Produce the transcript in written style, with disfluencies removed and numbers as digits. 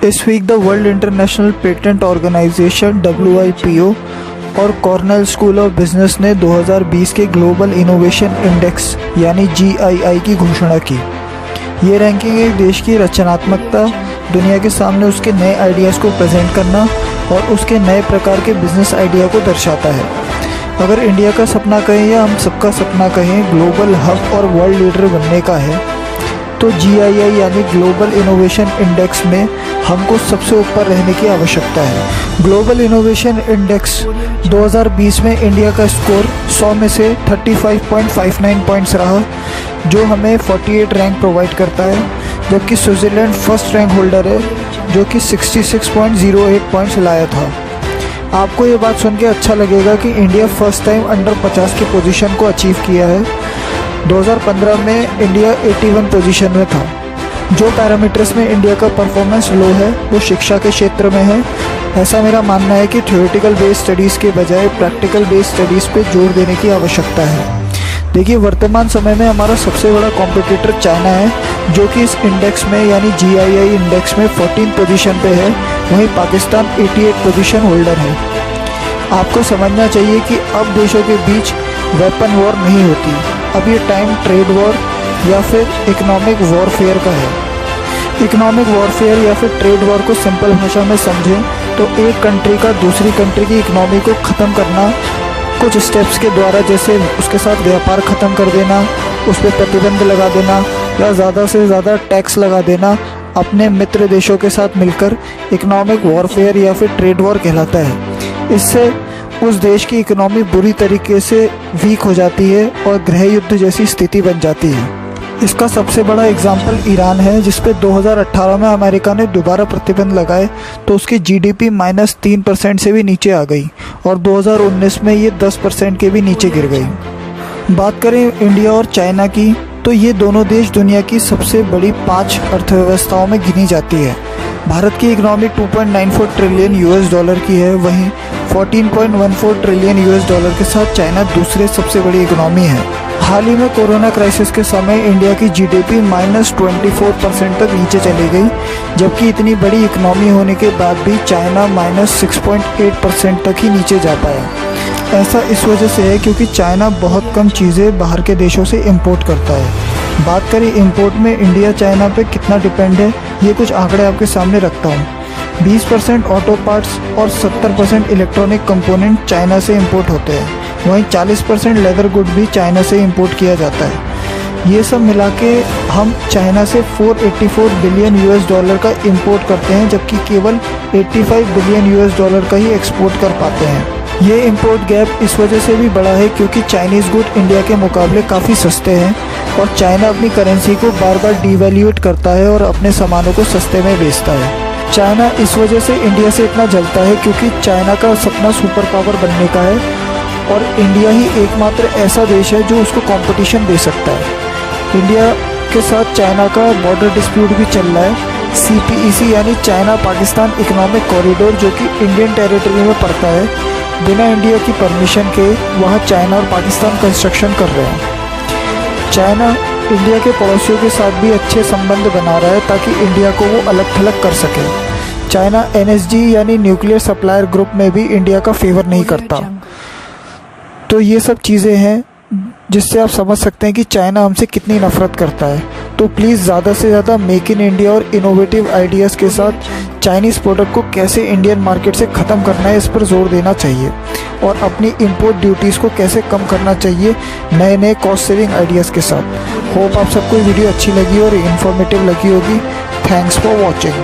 इस week the world international patent organisation WIPO और Cornell school of business ने 2020 के ग्लोबल इनोवेशन इंडेक्स यानी GII की घोषणा की। ये रैंकिंग एक देश की रचनात्मकता, दुनिया के सामने उसके नए आइडियाज़ को प्रेजेंट करना और उसके नए प्रकार के बिजनेस आइडिया को दर्शाता है। अगर इंडिया का सपना कहें या हम सबका सपना कहें ग्लोबल हब और वर्ल्ड लीडर बनने का है, तो GII यानी ग्लोबल इनोवेशन इंडेक्स में हमको सबसे ऊपर रहने की आवश्यकता है। ग्लोबल इनोवेशन इंडेक्स 2020 में इंडिया का स्कोर 100 में से 35.59 पॉइंट्स रहा, जो हमें 48 रैंक प्रोवाइड करता है, जबकि स्विट्ज़रलैंड फर्स्ट रैंक होल्डर है जो कि 66.08 पॉइंट्स लाया था। आपको ये बात सुन के अच्छा लगेगा कि इंडिया फर्स्ट टाइम अंडर 50 की पोजीशन को अचीव किया है। 2015 में इंडिया 81 पोजीशन में था। जो पैरामीटर्स में इंडिया का परफॉर्मेंस लो है वो शिक्षा के क्षेत्र में है। ऐसा मेरा मानना है कि थ्योरेटिकल बेस्ड स्टडीज़ के बजाय प्रैक्टिकल बेस्ड स्टडीज़ पे जोर देने की आवश्यकता है। देखिए, वर्तमान समय में हमारा सबसे बड़ा कॉम्पिटिटर चाइना है, जो कि इस इंडेक्स में यानी GII इंडेक्स में 14 पोजीशन पे है। वहीं पाकिस्तान 88 पोजीशन होल्डर है। आपको समझना चाहिए कि अब देशों के बीच वेपन वॉर नहीं होती। अब ये टाइम ट्रेड वॉर या फिर इकोनॉमिक वॉरफेयर का है। इकोनॉमिक वॉरफेयर या फिर ट्रेड वॉर को सिंपल भाषा में समझें तो एक कंट्री का दूसरी कंट्री की इकोनॉमी को ख़त्म करना कुछ स्टेप्स के द्वारा, जैसे उसके साथ व्यापार ख़त्म कर देना, उस पर प्रतिबंध लगा देना या ज़्यादा से ज़्यादा टैक्स लगा देना, अपने मित्र देशों के साथ मिलकर इकोनॉमिक वॉरफेयर या फिर ट्रेड वॉर कहलाता है। इससे उस देश की इकोनॉमी बुरी तरीके से वीक हो जाती है और गृह युद्ध जैसी स्थिति बन जाती है। इसका सबसे बड़ा एग्जाम्पल ईरान है, जिस पे 2018 में अमेरिका ने दोबारा प्रतिबंध लगाए तो उसकी GDP -3% से भी नीचे आ गई और 2019 में ये 10% के भी नीचे गिर गई। बात करें इंडिया और चाइना की, तो ये दोनों देश दुनिया की सबसे बड़ी 5 अर्थव्यवस्थाओं में गिनी जाती है। भारत की इकोनॉमी $2.94 ट्रिलियन की है, वहीं $14.14 ट्रिलियन के साथ चाइना दूसरे सबसे बड़ी इकोनॉमी है। हाल ही में कोरोना क्राइसिस के समय इंडिया की GDP -24% तक नीचे चली गई, जबकि इतनी बड़ी इकोनॉमी होने के बाद भी चाइना -6.8% तक ही नीचे जा पाया। ऐसा इस वजह से है क्योंकि चाइना बहुत कम चीज़ें बाहर के देशों से इंपोर्ट करता है। बात करें इंपोर्ट में, इंडिया चाइना पे कितना डिपेंड है, ये कुछ आंकड़े आपके सामने रखता हूँ। 20% ऑटो पार्ट्स और 70% इलेक्ट्रॉनिक कंपोनेंट चाइना से इंपोर्ट होते हैं। वहीं 40% लेदर गुड भी चाइना से इंपोर्ट किया जाता है। ये सब मिला के हम चाइना से $484 बिलियन का इंपोर्ट करते हैं, जबकि केवल $85 बिलियन का ही एक्सपोर्ट कर पाते हैं। ये इंपोर्ट गैप इस वजह से भी बड़ा है क्योंकि चाइनीज़ गुड इंडिया के मुकाबले काफ़ी सस्ते हैं और चाइना अपनी करेंसी को बार बार डिवैल्यूएट करता है और अपने सामानों को सस्ते में बेचता है। चाइना इस वजह से इंडिया से इतना जलता है क्योंकि चाइना का सपना सुपर पावर बनने का है और इंडिया ही एकमात्र ऐसा देश है जो उसको कंपटीशन दे सकता है। इंडिया के साथ चाइना का बॉर्डर डिस्प्यूट भी चल रहा है। CPEC यानी चाइना पाकिस्तान इकोनॉमिक कॉरिडोर, जो कि इंडियन टेरिटरी में पड़ता है, बिना इंडिया की परमिशन के वहाँ चाइना और पाकिस्तान कंस्ट्रक्शन कर रहे हैं। चाइना इंडिया के पड़ोसियों के साथ भी अच्छे संबंध बना रहा है ताकि इंडिया को वो अलग थलग कर सके। चाइना NSG यानी न्यूक्लियर सप्लायर ग्रुप में भी इंडिया का फेवर नहीं करता। तो ये सब चीज़ें हैं जिससे आप समझ सकते हैं कि चाइना हमसे कितनी नफरत करता है। तो प्लीज़ ज़्यादा से ज़्यादा मेक इन इंडिया और इनोवेटिव आइडियाज़ के साथ चाइनीज़ प्रोडक्ट को कैसे इंडियन मार्केट से ख़त्म करना है, इस पर जोर देना चाहिए और अपनी इंपोर्ट ड्यूटीज़ को कैसे कम करना चाहिए नए नए कॉस्ट सेविंग आइडियाज़ के साथ। होप आप सबको वीडियो अच्छी लगी और इन्फॉर्मेटिव लगी होगी। Thanks for watching.